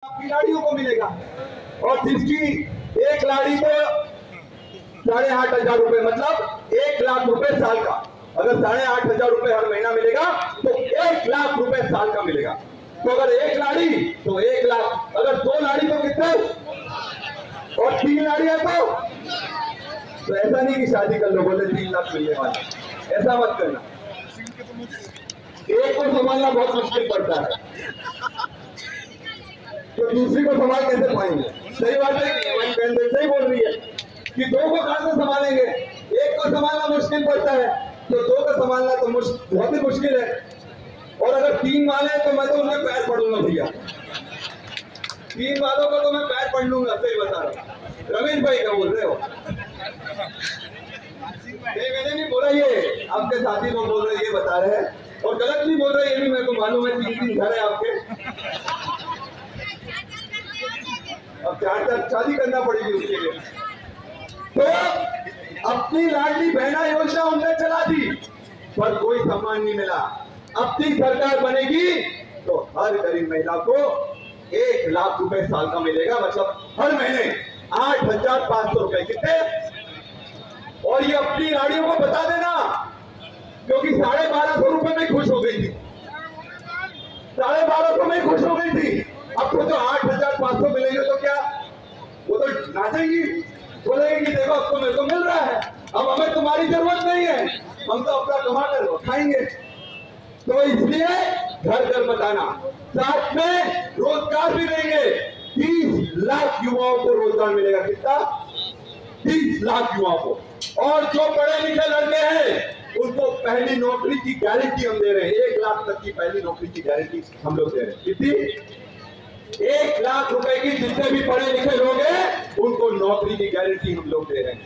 खिलाड़ियों को मिलेगा और जिसकी एक लाड़ी को 8,500 रुपए मतलब 1,00,000 रुपए साल का। अगर 8,500 रुपए हर महीना मिलेगा तो 1,00,000 रुपए साल का मिलेगा। तो अगर एक लाड़ी तो 1,00,000, अगर 2 लाड़ी तो कितने, और 3 लाड़ी है तो ऐसा नहीं कि शादी कर लो बोले 3,00,000 मिलने वाला, ऐसा मत करना। एक को संभालना बहुत मुश्किल पड़ता है तो दूसरी को संभाल कैसे पाएंगे। सही बात है, सही बोल रही है कि 2 को कहां से संभालेंगे। एक को संभालना मुश्किल पड़ता है तो 2 को संभालना तो बहुत ही मुश्किल है। और अगर 3 वाले तो मैं तो उनके पैर पड़ूंगा भैया, 3 वालों को तो मैं पैर पड़ लूंगा। सही बता रहा हूँ। रमेश भाई क्या बोल रहे हो? मैंने नहीं बोला, ये आपके साथी लोग बोल रहे, ये बता रहे हैं और गलत नहीं बोल रहे, ये भी मेरे को मालूम है। 3 घर है आपके, अब 4 शादी करना पड़ेगी उसके लिए। तो अपनी लाडली बहना योजना उनने चला दी पर कोई सम्मान नहीं मिला। अपनी सरकार बनेगी तो हर गरीब महिला को 1,00,000 रुपए साल का मिलेगा, मतलब हर महीने 8,500 रुपए। कितने? और ये अपनी लाड़ियों को बता देना, क्योंकि 1250 रुपए में खुश हो गई थी, 1250 में खुश हो गई थी। अब तो 8,500 मिलेंगे तो क्या वो तो नाचेंगी, बोलेंगी देखो अब तो मेरे को मिल रहा है, अब हमें तुम्हारी जरूरत नहीं है, हम तो अपना कमा कर खाएंगे। तो इसलिए घर घर बताना, साथ में रोजगार भी देंगे। 30 लाख युवाओं को रोजगार मिलेगा। कितना? 30 लाख युवाओं को। और जो पढ़े लिखे लड़के हैं उनको पहली नौकरी की गारंटी हम दे रहे हैं। 1,00,000 तक की पहली नौकरी की गारंटी हम लोग दे रहे हैं। कितनी? 1,00,000 रुपए की। जितने भी पढ़े लिखे लोग हैं उनको नौकरी की गारंटी हम लोग दे रहे हैं।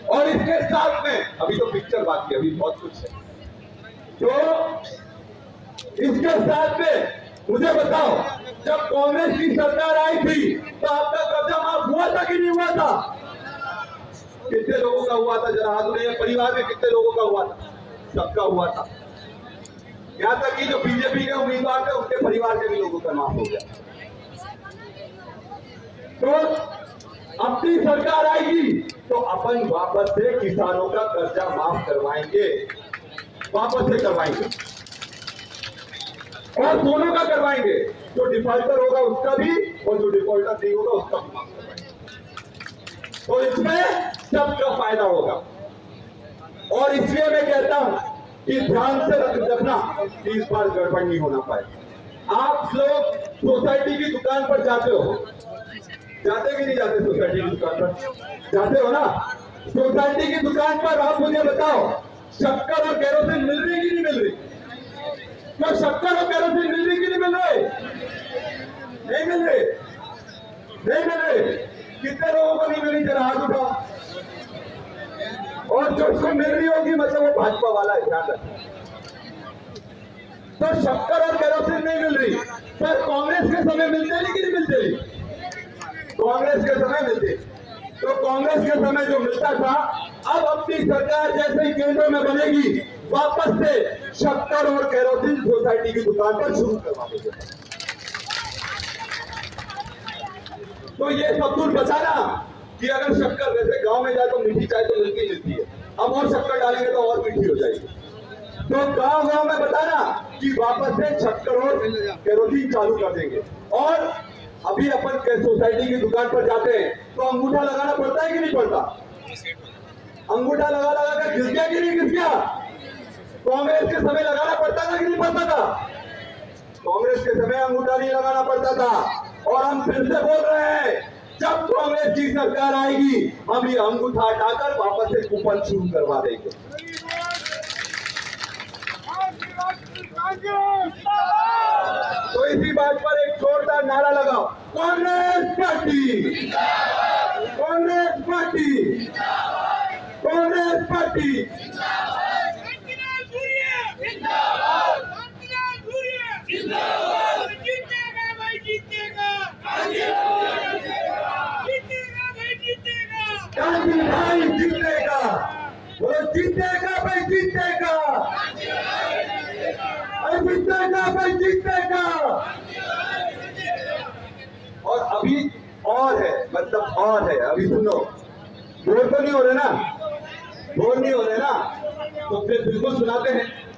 और इसके साथ में अभी तो पिक्चर बाकी है, अभी बहुत कुछ है। तो इसके साथ में मुझे बताओ, जब कांग्रेस की सरकार आई थी तो आपका कर्जा माफ हुआ था कि नहीं हुआ था? कितने लोगों का हुआ था? जरा हाथ उठाइए। परिवार में कितने लोगों का हुआ था? सबका हुआ था। यहाँ तक कि जो बीजेपी के उम्मीदवार थे उनके परिवार के भी लोगों का माफ हो गया। तो अपनी सरकार आएगी तो अपन वापस से किसानों का कर्जा माफ करवाएंगे, वापस से करवाएंगे और दोनों का करवाएंगे। जो डिफॉल्टर होगा उसका भी और जो डिफॉल्टर नहीं होगा उसका भी माफ करवाएंगे। तो इसमें सबका फायदा होगा। और इसलिए मैं कहता हूं कि ध्यान से रखना कि इस बार गड़बड़ नहीं होना पाए। आप लोग सोसाइटी की दुकान पर जाते हो, जाते कि नहीं जाते? सोसाइटी की दुकान पर जाते हो ना? सोसाइटी की दुकान पर आप मुझे बताओ, शक्कर और केरोसिन मिल रही कि नहीं मिल रही? क्या शक्कर और केरोसिन मिल रही कि नहीं मिल रही? नहीं मिल रही, नहीं मिल रही। कितने लोगों को नहीं मिली? जरा हाथ उठाओ। और जो उसको मिल रही होगी मतलब वो भाजपा वाला है, ध्यान रखना। तो शक्कर और केरोसिन नहीं मिल रही, पर कांग्रेस के समय मिलते नहीं कि नहीं मिलते? कांग्रेस के समय मिलते। तो कांग्रेस के समय जो मिलता था, अब अपनी सरकार जैसे ही केंद्र में बनेगी वापस से शक्कर और केरोसिन सोसाइटी की दुकान पर शुरू करवा देंगे। तो ये सब दूर बचाना कि अगर शक्कर, वैसे गांव में जाए तो मीठी चाय तो मिलती मिलती है, अब और शक्कर डालेंगे तो और मीठी हो जाएगी। तो गांव गांव में बताना कि वापस से शक्कर और केरोसिन चालू कर देंगे। और अभी अपन सोसाइटी की दुकान पर जाते हैं तो अंगूठा लगाना पड़ता है कि नहीं पड़ता? अंगूठा लगा लगा कर घिस गया कि नहीं घिस गया? कांग्रेस के समय लगाना पड़ता था कि नहीं पड़ता था? कांग्रेस के समय अंगूठा नहीं लगाना पड़ता था। और हम फिर से बोल रहे हैं, जब कांग्रेस की सरकार आएगी हम ये अंगूठा हटाकर वापस से कूपन शुरू करवा देंगे। तो इसी बात पर एक जोरदार नारा लगाओ, Congress party, Congress party, Congress party. Gandhi भाई जीतेगा, वो जीतेगा भाई जीतेगा, जीतेगा भाई जीतेगा। अभी और है, मतलब और है। अभी सुनो, बोर तो नहीं हो रहे ना, बोर नहीं हो रहे ना, तो फिर बिल्कुल सुनाते हैं।